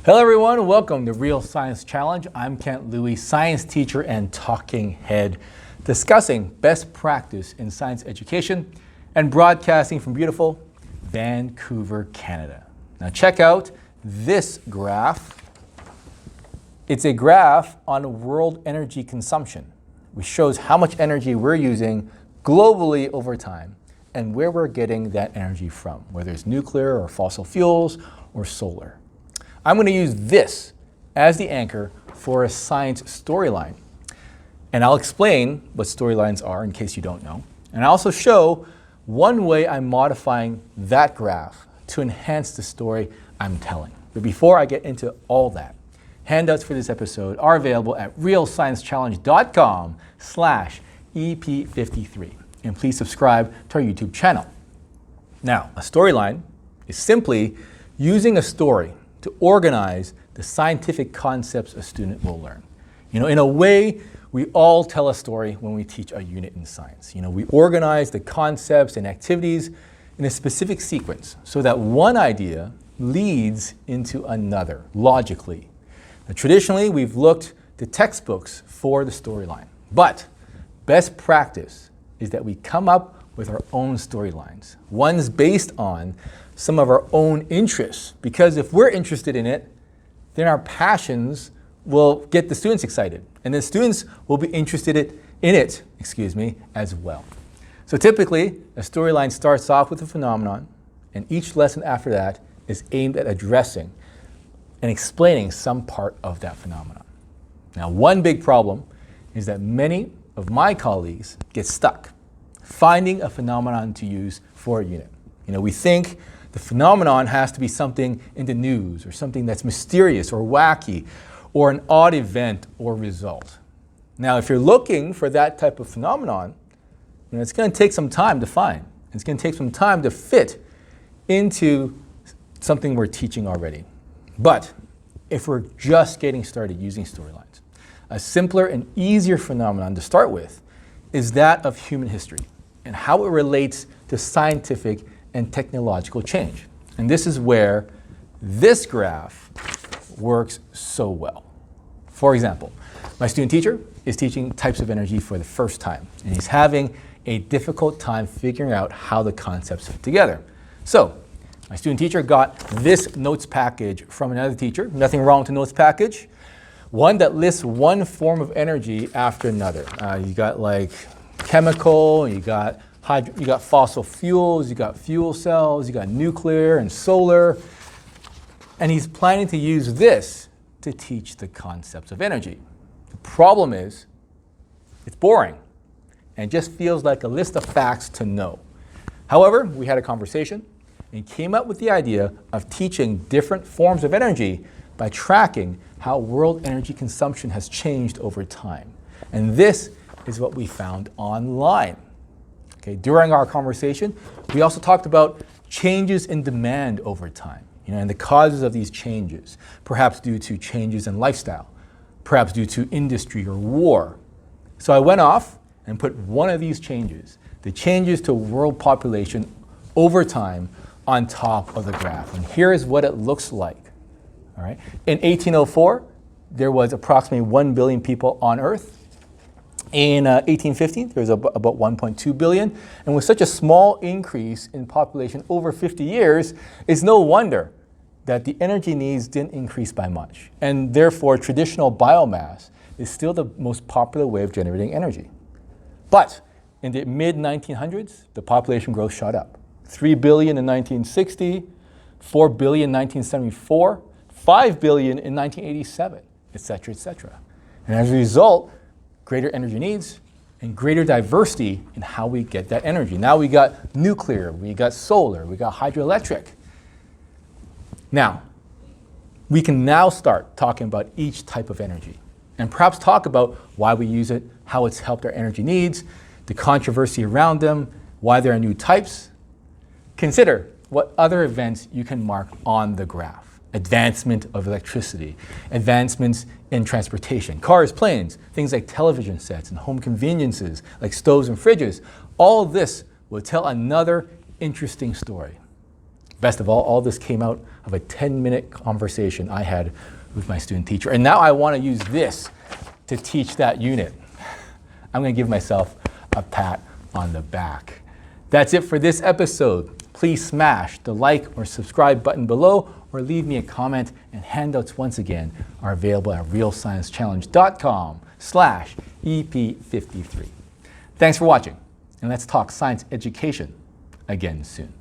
Hello everyone, welcome to Real Science Challenge. I'm Kent Louie, science teacher and talking head, discussing best practice in science education and broadcasting from beautiful Vancouver, Canada. Now check out this graph. It's a graph on world energy consumption, which shows how much energy we're using globally over time and where we're getting that energy from, whether it's nuclear or fossil fuels or solar. I'm going to use this as the anchor for a science storyline. And I'll explain what storylines are in case you don't know. And I'll also show one way I'm modifying that graph to enhance the story I'm telling. But before I get into all that, handouts for this episode are available at realsciencechallenge.com/EP53. And please subscribe to our YouTube channel. Now, a storyline is simply using a story to organize the scientific concepts a student will learn. In a way, we all tell a story when we teach a unit in science. We organize the concepts and activities in a specific sequence so that one idea leads into another logically. Now, traditionally, we've looked to textbooks for the storyline, but best practice is that we come up with our own storylines, ones based on some of our own interests, because if we're interested in it, then our passions will get the students excited, and the students will be interested in it as well. So typically, a storyline starts off with a phenomenon, and each lesson after that is aimed at addressing and explaining some part of that phenomenon. Now, one big problem is that many of my colleagues get stuck finding a phenomenon to use for a unit. We think the phenomenon has to be something in the news or something that's mysterious or wacky or an odd event or result. Now, if you're looking for that type of phenomenon, it's going to take some time to find. It's going to take some time to fit into something we're teaching already. But if we're just getting started using storylines, a simpler and easier phenomenon to start with is that of human history and how it relates to scientific and technological change. And this is where this graph works so well. For example, my student teacher is teaching types of energy for the first time, and he's having a difficult time figuring out how the concepts fit together. So, my student teacher got this notes package from another teacher. Nothing wrong with the notes package. One that lists one form of energy after another. You got like chemical, you got fossil fuels, you got fuel cells, you got nuclear and solar. And he's planning to use this to teach the concepts of energy. The problem is, it's boring and just feels like a list of facts to know. However, we had a conversation and came up with the idea of teaching different forms of energy by tracking how world energy consumption has changed over time. And this is what we found online. Okay, during our conversation, we also talked about changes in demand over time, and the causes of these changes, perhaps due to changes in lifestyle, perhaps due to industry or war. So I went off and put one of these changes, the changes to world population over time, on top of the graph. And here is what it looks like. All right. In 1804, there was approximately 1 billion people on Earth. In 1850, there was about 1.2 billion. And with such a small increase in population over 50 years, it's no wonder that the energy needs didn't increase by much. And therefore, traditional biomass is still the most popular way of generating energy. But in the mid-1900s, the population growth shot up. 3 billion in 1960, 4 billion in 1974, 5 billion in 1987, et cetera, et cetera. And as a result, greater energy needs and greater diversity in how we get that energy. Now we got nuclear, we got solar, we got hydroelectric. Now, we can now start talking about each type of energy and perhaps talk about why we use it, how it's helped our energy needs, the controversy around them, why there are new types. Consider what other events you can mark on the graph. Advancement of electricity, advancements in transportation, cars, planes, things like television sets and home conveniences like stoves and fridges. All of this will tell another interesting story. Best of all this came out of a 10-minute conversation I had with my student teacher. And now I want to use this to teach that unit. I'm going to give myself a pat on the back. That's it for this episode. Please smash the like or subscribe button below or leave me a comment, and handouts once again are available at realsciencechallenge.com/EP53. Thanks for watching, and let's talk science education again soon.